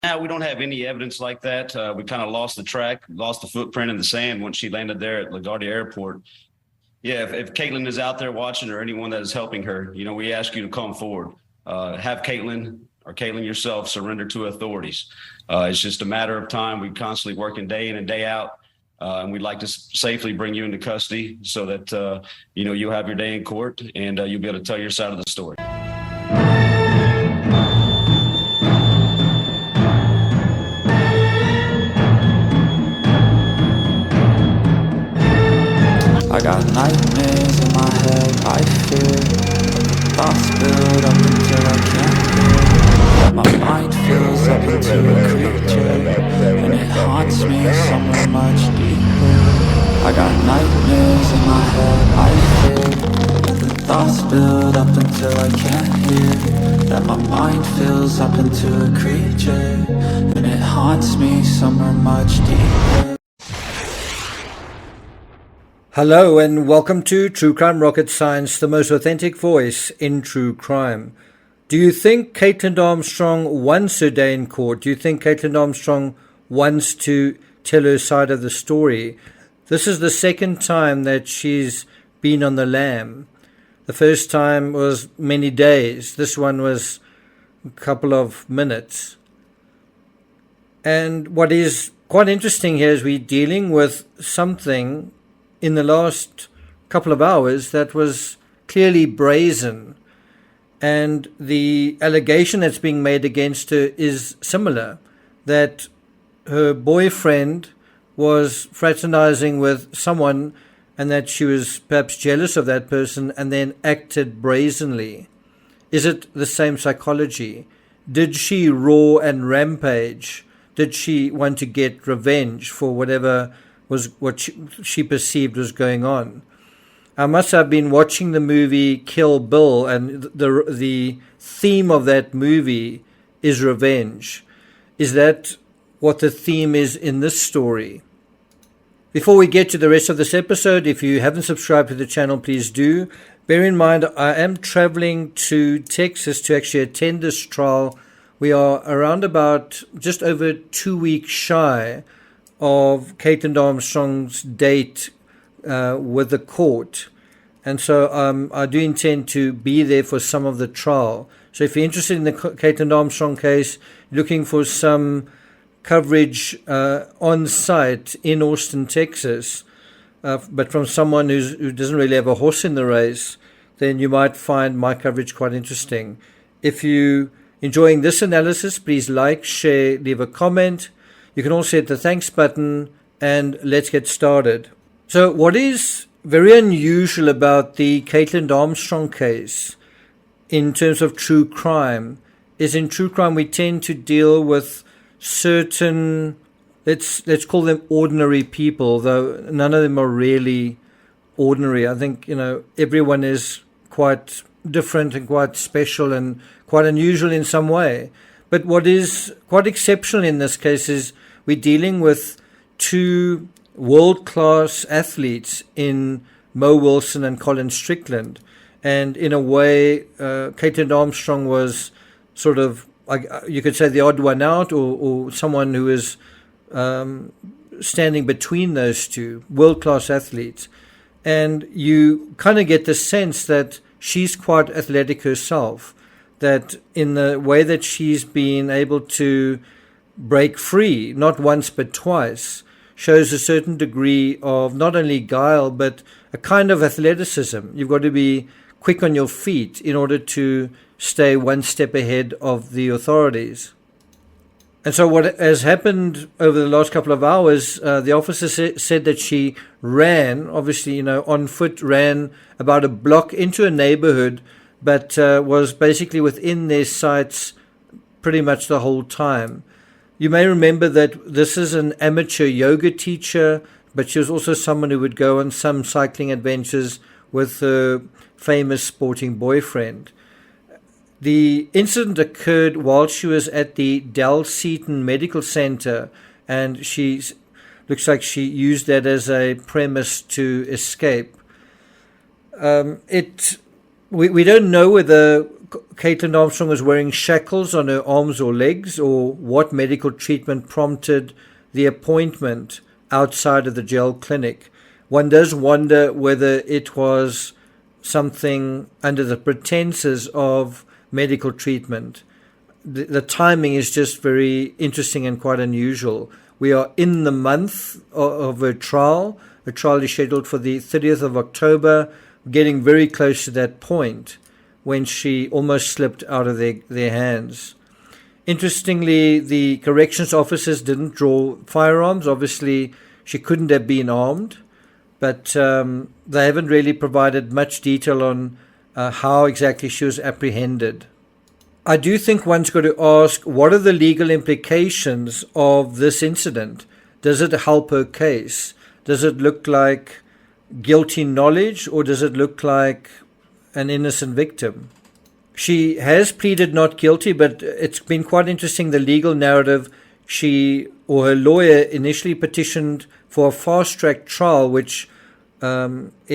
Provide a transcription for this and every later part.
Now we don't have any evidence like that. We kind of lost the track, lost the footprint in the sand when she landed there at LaGuardia Airport. Yeah, if Kaitlin is out there watching or anyone that is helping her, we ask you to come forward. Have Kaitlin or Kaitlin yourself surrender to authorities. It's just a matter of time. We're constantly working day in and day out. And we'd like to safely bring you into custody so that, you'll have your day in court and you'll be able to tell your side of the story. I got nightmares in my head, I fear thoughts build up until I can't hear. That my mind fills up into a creature, and it haunts me somewhere much deeper. I got nightmares in my head, I fear the thoughts build up until I can't hear. That my mind fills up into a creature, and it haunts me somewhere much deeper. Hello and welcome to True Crime Rocket Science, the most authentic voice in true crime. Do you think Kaitlin Armstrong wants her day in court? Do you think Kaitlin Armstrong wants to tell her side of the story? This is the second time that she's been on the lam. The first time was many days. This one was a couple of minutes. And what is quite interesting here is we're dealing with something in the last couple of hours that was clearly brazen, and the allegation that's being made against her is similar, that her boyfriend was fraternizing with someone and that she was perhaps jealous of that person and then acted brazenly. Is it the same psychology? Did she roar and rampage? Did she want to get revenge for whatever was what she perceived was going on? I must have been watching the movie Kill Bill, and the theme of that movie is revenge. Is that what the theme is in this story? Before we get to the rest of this episode, if you haven't subscribed to the channel, please do. Bear in mind, I am traveling to Texas to actually attend this trial. We are around about just over 2 weeks shy of Kaitlin Armstrong's date with the court, and so I do intend to be there for some of the trial. So if you're interested in the Kaitlin Armstrong case, looking for some coverage on site in Austin, Texas, but from someone who doesn't really have a horse in the race, then you might find my coverage quite interesting. If you're enjoying this analysis, please like, share, leave a comment. You can also hit the thanks button, and let's get started. So what is very unusual about the Kaitlin Armstrong case in terms of true crime is in true crime we tend to deal with certain, let's call them ordinary people, though none of them are really ordinary. I think, everyone is quite different and quite special and quite unusual in some way. But what is quite exceptional in this case is we're dealing with two world-class athletes in Mo Wilson and Colin Strickland. And in a way, Kaitlin Armstrong was sort of, you could say, the odd one out, or someone who is standing between those two world-class athletes. And you kind of get the sense that she's quite athletic herself, that in the way that she's been able to break free, not once but twice, shows a certain degree of not only guile but a kind of athleticism. You've got to be quick on your feet in order to stay one step ahead of the authorities. And so what has happened over the last couple of hours, the officer said that she ran, obviously, on foot, ran about a block into a neighborhood, but was basically within their sights pretty much the whole time. You may remember that this is an amateur yoga teacher, but she was also someone who would go on some cycling adventures with her famous sporting boyfriend. The incident occurred while she was at the Del Seaton Medical Center, and looks like she used that as a premise to escape. We don't know whether Kaitlin Armstrong was wearing shackles on her arms or legs, or what medical treatment prompted the appointment outside of the jail clinic. One does wonder whether it was something under the pretenses of medical treatment. The timing is just very interesting and quite unusual. We are in the month of her trial. The trial is scheduled for the 30th of October, getting very close to that point when she almost slipped out of their hands. Interestingly, the corrections officers didn't draw firearms. Obviously, she couldn't have been armed, but they haven't really provided much detail on how exactly she was apprehended. I do think one's got to ask, what are the legal implications of this incident? Does it help her case? Does it look like guilty knowledge, or does it look like an innocent victim? She has pleaded not guilty, but it's been quite interesting, the legal narrative. She or her lawyer initially petitioned for a fast-track trial, which that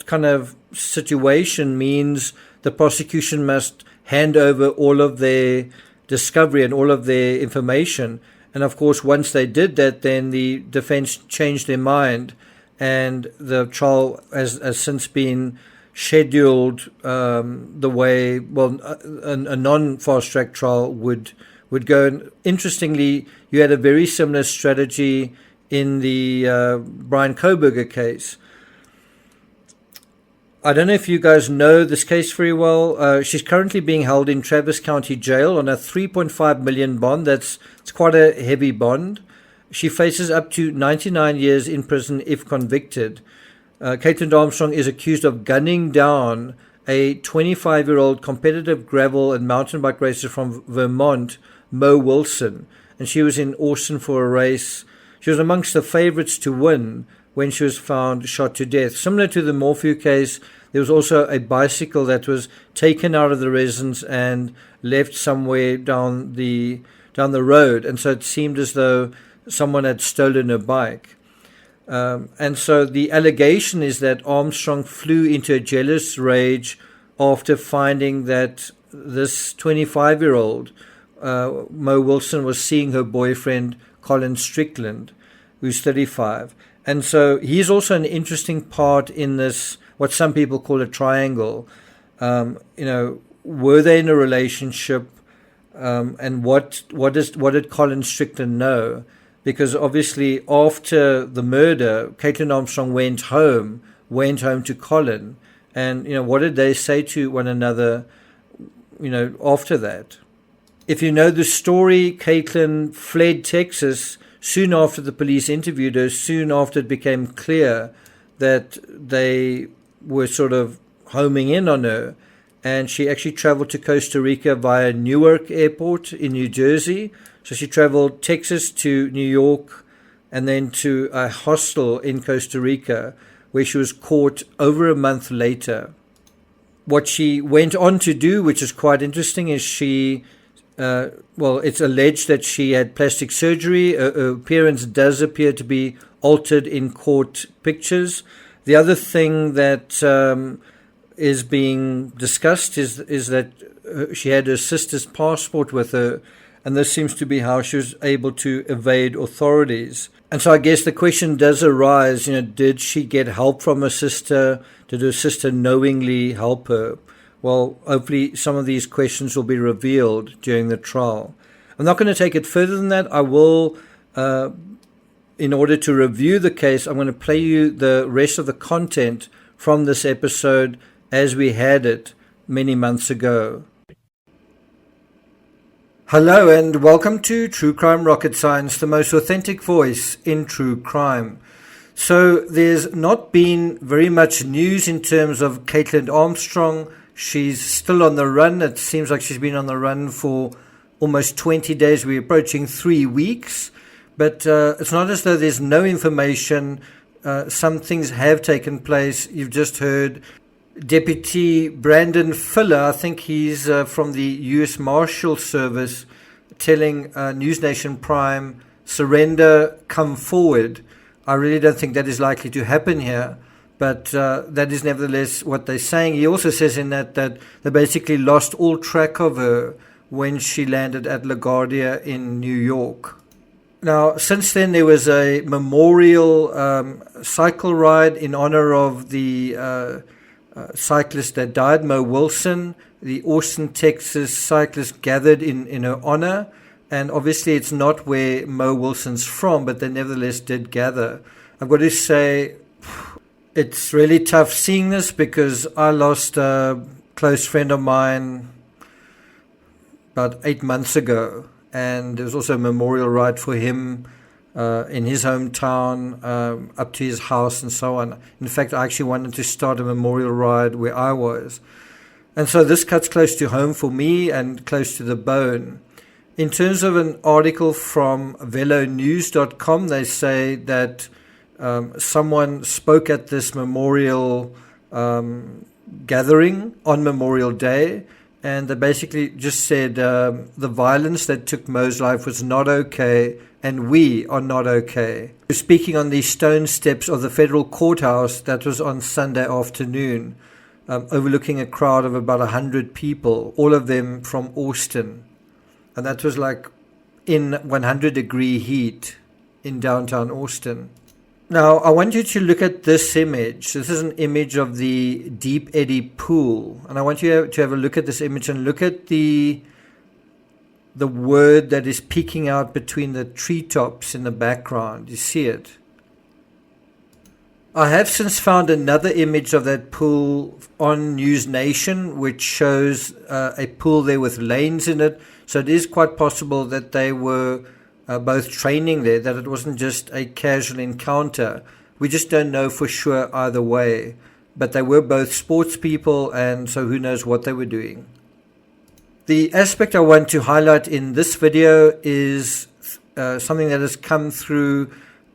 kind of situation means the prosecution must hand over all of their discovery and all of their information. And of course, once they did that, then the defense changed their mind, and the trial has since been scheduled the way, well, a non-fast track trial would go. And interestingly, you had a very similar strategy in the Brian Koberger case. I don't know if you guys know this case very well. She's currently being held in Travis County Jail on a $3.5 million bond. It's quite a heavy bond. She faces up to 99 years in prison if convicted. Kaitlin Armstrong is accused of gunning down a 25-year-old competitive gravel and mountain bike racer from Vermont, Mo Wilson. And she was in Austin for a race. She was amongst the favorites to win when she was found shot to death. Similar to the Morphew case, there was also a bicycle that was taken out of the residence and left somewhere down the road. And so it seemed as though someone had stolen her bike. And so the allegation is that Armstrong flew into a jealous rage after finding that this 25-year-old, Mo Wilson, was seeing her boyfriend, Colin Strickland, who's 35. And so he's also an interesting part in this, what some people call a triangle. Were they in a relationship? And what did Colin Strickland know? Because obviously after the murder, Kaitlin Armstrong went home to Colin. And, what did they say to one another, after that? If you know the story, Kaitlin fled Texas soon after the police interviewed her, soon after it became clear that they were sort of homing in on her. And she actually traveled to Costa Rica via Newark Airport in New Jersey. So she traveled Texas to New York and then to a hostel in Costa Rica, where she was caught over a month later. What she went on to do, which is quite interesting, is it's alleged that she had plastic surgery. Her appearance does appear to be altered in court pictures. The other thing that is being discussed is that she had her sister's passport with her, and this seems to be how she was able to evade authorities. And so I guess the question does arise, did she get help from her sister? Did her sister knowingly help her? Well, hopefully some of these questions will be revealed during the trial. I'm not going to take it further than that. I will, in order to review the case, I'm going to play you the rest of the content from this episode as we had it many months ago. Hello and welcome to True Crime Rocket Science, the most authentic voice in true crime. So there's not been very much news in terms of Kaitlin Armstrong. She's still on the run. It seems like she's been on the run for almost 20 days. We're approaching 3 weeks. But it's not as though there's no information. Some things have taken place. You've just heard Deputy Brandon Fuller, I think he's from the U.S. Marshal Service, telling News Nation Prime, surrender, come forward. I really don't think that is likely to happen here. but that is nevertheless what they're saying. He also says in that they basically lost all track of her when she landed at LaGuardia in New York. Now, since then, there was a memorial cycle ride in honor of the cyclist that died, Mo Wilson. The Austin, Texas cyclist gathered in her honor. And obviously, it's not where Mo Wilson's from, but they nevertheless did gather. I've got to say, it's really tough seeing this because I lost a close friend of mine about 8 months ago. And there was also a memorial ride for him in his hometown, up to his house and so on. In fact, I actually wanted to start a memorial ride where I was. And so this cuts close to home for me and close to the bone. In terms of an article from velonews.com, they say that someone spoke at this memorial gathering on Memorial Day, and they basically just said the violence that took Mo's life was not okay, and we are not okay. Speaking on the stone steps of the federal courthouse, that was on Sunday afternoon, overlooking a crowd of about 100 people, all of them from Austin. And that was like in 100-degree heat in downtown Austin. Now, I want you to look at this image. This is an image of the Deep Eddy Pool. And I want you to have a look at this image and look at the word that is peeking out between the treetops in the background. You see it? I have since found another image of that pool on News Nation, which shows a pool there with lanes in it. So it is quite possible that they were both training there, that it wasn't just a casual encounter. We just don't know for sure either way. But they were both sports people, and so who knows what they were doing. The aspect I want to highlight in this video is something that has come through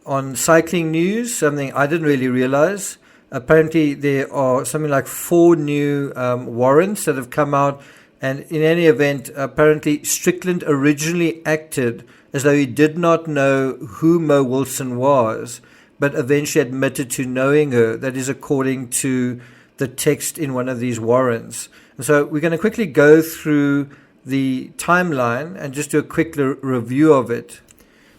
on cycling news, something I didn't really realize. Apparently there are something like 4 new warrants that have come out, and in any event, apparently Strickland originally acted as though he did not know who Mo Wilson was, but eventually admitted to knowing her. That is according to the text in one of these warrants. And so we're going to quickly go through the timeline and just do a quick review of it.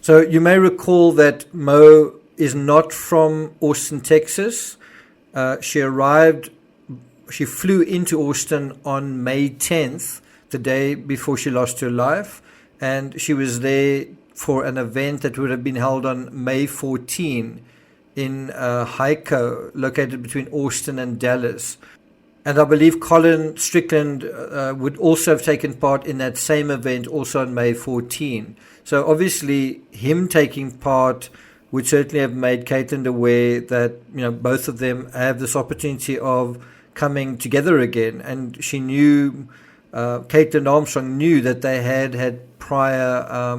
So you may recall that Mo is not from Austin, Texas. She flew into Austin on May 10th, the day before she lost her life, and she was there for an event that would have been held on May 14 in Hyco, located between Austin and Dallas. And I believe Colin Strickland would also have taken part in that same event also on May 14. So obviously him taking part would certainly have made Kaitlin aware that, you know, both of them have this opportunity of coming together again. And she knew, Kaitlin Armstrong knew that they had prior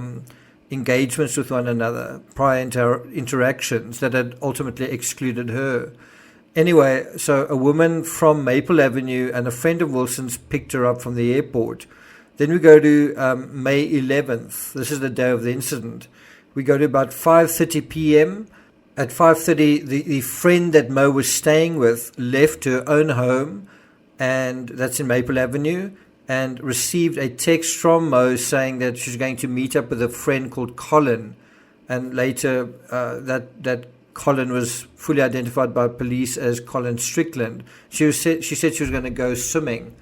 engagements with one another, prior interactions that had ultimately excluded her. Anyway, so a woman from Maple Avenue and a friend of Wilson's picked her up from the airport. Then we go to May 11th. This is the day of the incident. We go to about 5:30 p.m. At 5:30, the friend that Mo was staying with left her own home, and that's in Maple Avenue, and received a text from Mo saying that she's going to meet up with a friend called Colin. And later, that Colin was fully identified by police as Colin Strickland. She said she was going to go swimming.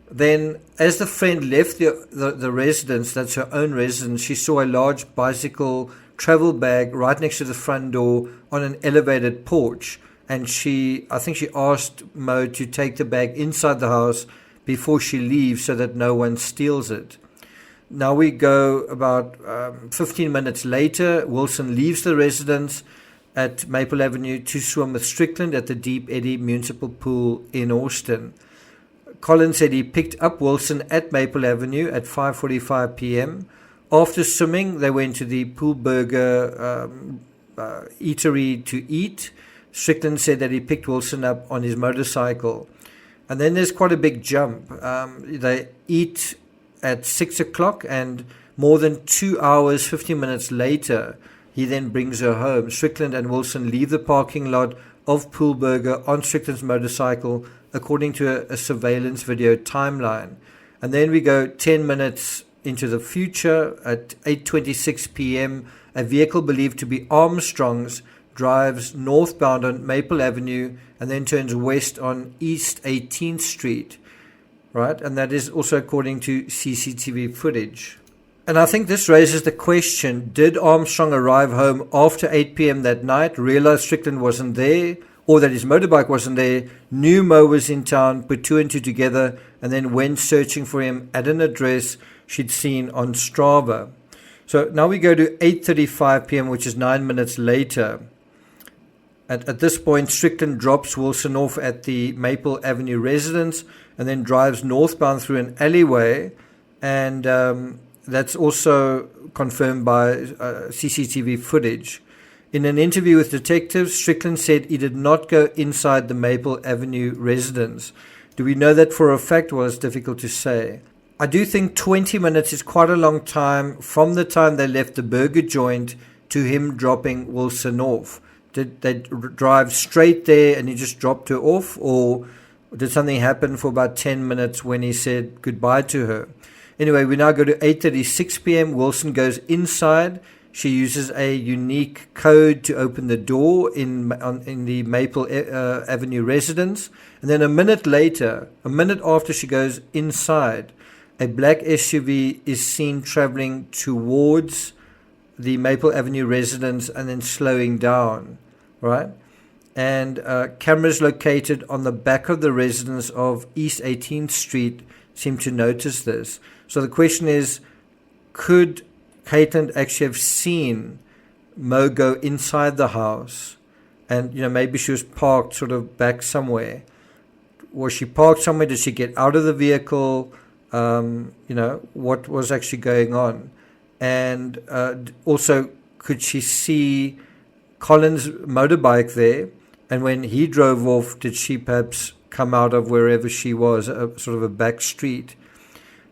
Then, as the friend left the residence, that's her own residence, she saw a large bicycle travel bag right next to the front door on an elevated porch. And I think she asked Mo to take the bag inside the house before she leaves so that no one steals it. Now we go about 15 minutes later. Wilson leaves the residence at Maple Avenue to swim with Strickland at the Deep Eddy Municipal Pool in Austin. Colin said he picked up Wilson at Maple Avenue at 5:45 p.m. After swimming, they went to the Pool Burger eatery to eat. Strickland said that he picked Wilson up on his motorcycle. And then there's quite a big jump. They eat at 6 o'clock, and more than 2 hours, 15 minutes later, he then brings her home. Strickland and Wilson leave the parking lot of Poolberger on Strickland's motorcycle, according to a surveillance video timeline. And then we go 10 minutes into the future at 8:26 p.m. A vehicle believed to be Armstrong's drives northbound on Maple Avenue and then turns west on East 18th Street, right? And that is also according to CCTV footage. And I think this raises the question, did Armstrong arrive home after 8 p.m. that night, realize Strickland wasn't there, or that his motorbike wasn't there, knew Mo was in town, put two and two together, and then went searching for him at an address she'd seen on Strava? So now we go to 8:35 p.m., which is 9 minutes later. At this point, Strickland drops Wilson off at the Maple Avenue residence and then drives northbound through an alleyway, and that's also confirmed by CCTV footage. In an interview with detectives, Strickland said he did not go inside the Maple Avenue residence. Do we know that for a fact? Well, it's difficult to say. I do think 20 minutes is quite a long time from the time they left the burger joint to him dropping Wilson off. Did they drive straight there and he just dropped her off, or did something happen for about 10 minutes when he said goodbye to her? Anyway, we now go to 8:36 p.m. Wilson goes inside. She uses a unique code to open the door in the Maple Avenue residence. And then a minute after she goes inside, a black SUV is seen traveling towards the Maple Avenue residence and then slowing down, right? And cameras located on the back of the residence of East 18th Street seem to notice this. So the question is, could Kaitlin actually have seen Mo go inside the house? And, maybe she was parked sort of back somewhere. Was she parked somewhere? Did she get out of the vehicle? What was actually going on? And also, could she see Colin's motorbike there? And when he drove off, did she perhaps come out of wherever she was, sort of a back street?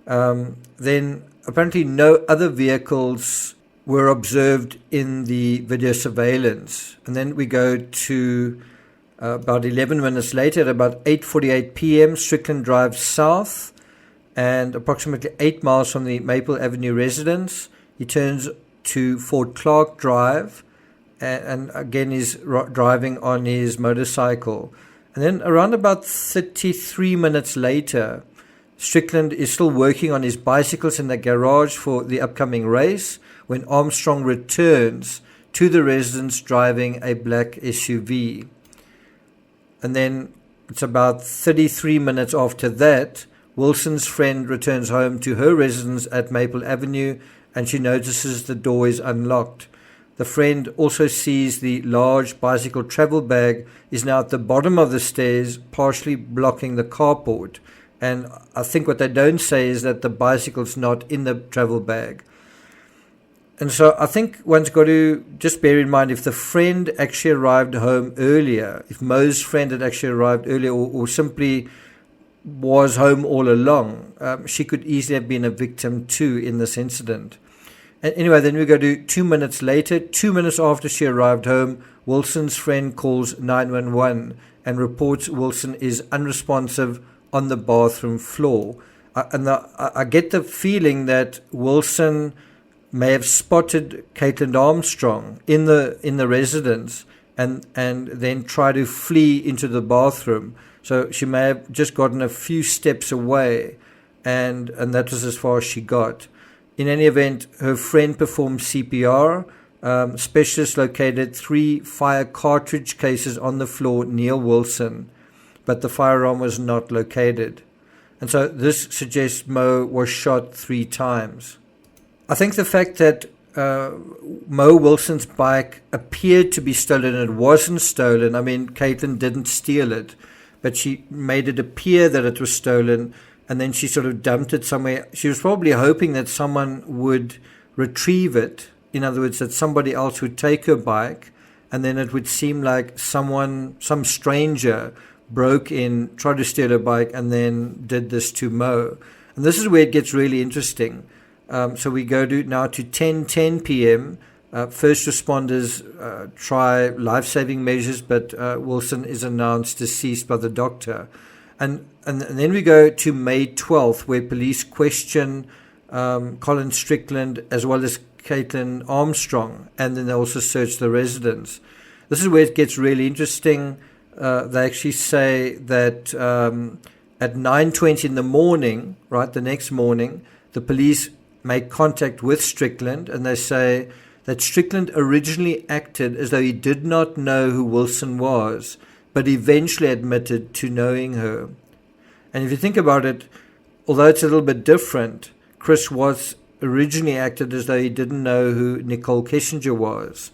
Then apparently no other vehicles were observed in the video surveillance. And then we go to about 11 minutes later, at about 8:48 p.m., Strickland drives south, and approximately 8 miles from the Maple Avenue residence, he turns to Fort Clark Drive, and again is driving on his motorcycle. And then around about 33 minutes later, Strickland is still working on his bicycles in the garage for the upcoming race when Armstrong returns to the residence driving a black SUV. And then it's about 33 minutes after that, Wilson's friend returns home to her residence at Maple Avenue, and she notices the door is unlocked. The friend also sees the large bicycle travel bag is now at the bottom of the stairs, partially blocking the carport. And I think what they don't say is that the bicycle's not in the travel bag. And so I think one's got to just bear in mind, if the friend actually arrived home earlier, if Mo's friend had actually arrived earlier, or simply was home all along, she could easily have been a victim too in this incident. And anyway, then we go to 2 minutes later. 2 minutes after she arrived home, Wilson's friend calls 911 and reports Wilson is unresponsive on the bathroom floor. I get the feeling that Wilson may have spotted Kaitlin Armstrong in the residence and then try to flee into the bathroom. So she may have just gotten a few steps away, and that was as far as she got. In any event, her friend performed CPR. Specialists located 3 fire cartridge cases on the floor near Wilson, but the firearm was not located. And so this suggests Mo was shot 3 times. I think the fact that Mo Wilson's bike appeared to be stolen, it wasn't stolen. I mean, Kaitlin didn't steal it, but she made it appear that it was stolen, and then she sort of dumped it somewhere. She was probably hoping that someone would retrieve it. In other words, that somebody else would take her bike, and then it would seem like some stranger broke in, tried to steal her bike, and then did this to Mo. And this is where it gets really interesting. So we go now to 10:10 p.m. First responders try life-saving measures, but Wilson is announced deceased by the doctor. And then we go to May 12th, where police question Colin Strickland as well as Kaitlin Armstrong, and then they also search the residence. This is where it gets really interesting. They actually say that at 9:20 in the morning, right, the next morning, the police make contact with Strickland, and they say that Strickland originally acted as though he did not know who Wilson was, but eventually admitted to knowing her. And if you think about it, although it's a little bit different, Chris Watts originally acted as though he didn't know who Nicole Kessinger was.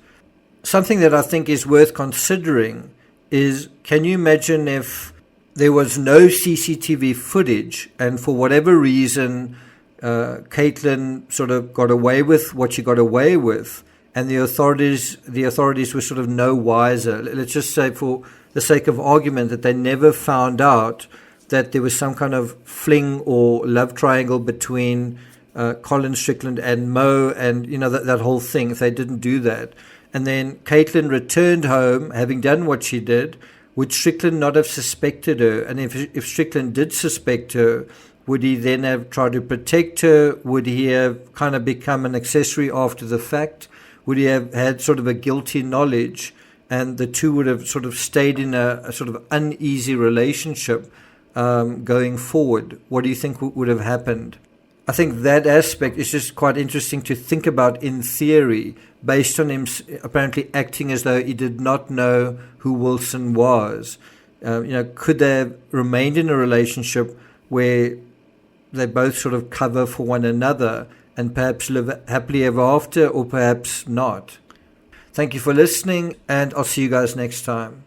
Something that I think is worth considering is, can you imagine if there was no CCTV footage and for whatever reason Kaitlin sort of got away with what she got away with, and the authorities were sort of no wiser. Let's just say, for the sake of argument, that they never found out that there was some kind of fling or love triangle between Colin Strickland and Mo, and that whole thing. If they didn't do that, and then Kaitlin returned home having done what she did, would Strickland not have suspected her? And if Strickland did suspect her, would he then have tried to protect her? Would he have kind of become an accessory after the fact? Would he have had sort of a guilty knowledge, and the two would have sort of stayed in a sort of uneasy relationship going forward? What do you think would have happened? I think that aspect is just quite interesting to think about in theory, based on him apparently acting as though he did not know who Wilson was. Could they have remained in a relationship where they both sort of cover for one another and perhaps live happily ever after, or perhaps not? Thank you for listening, and I'll see you guys next time.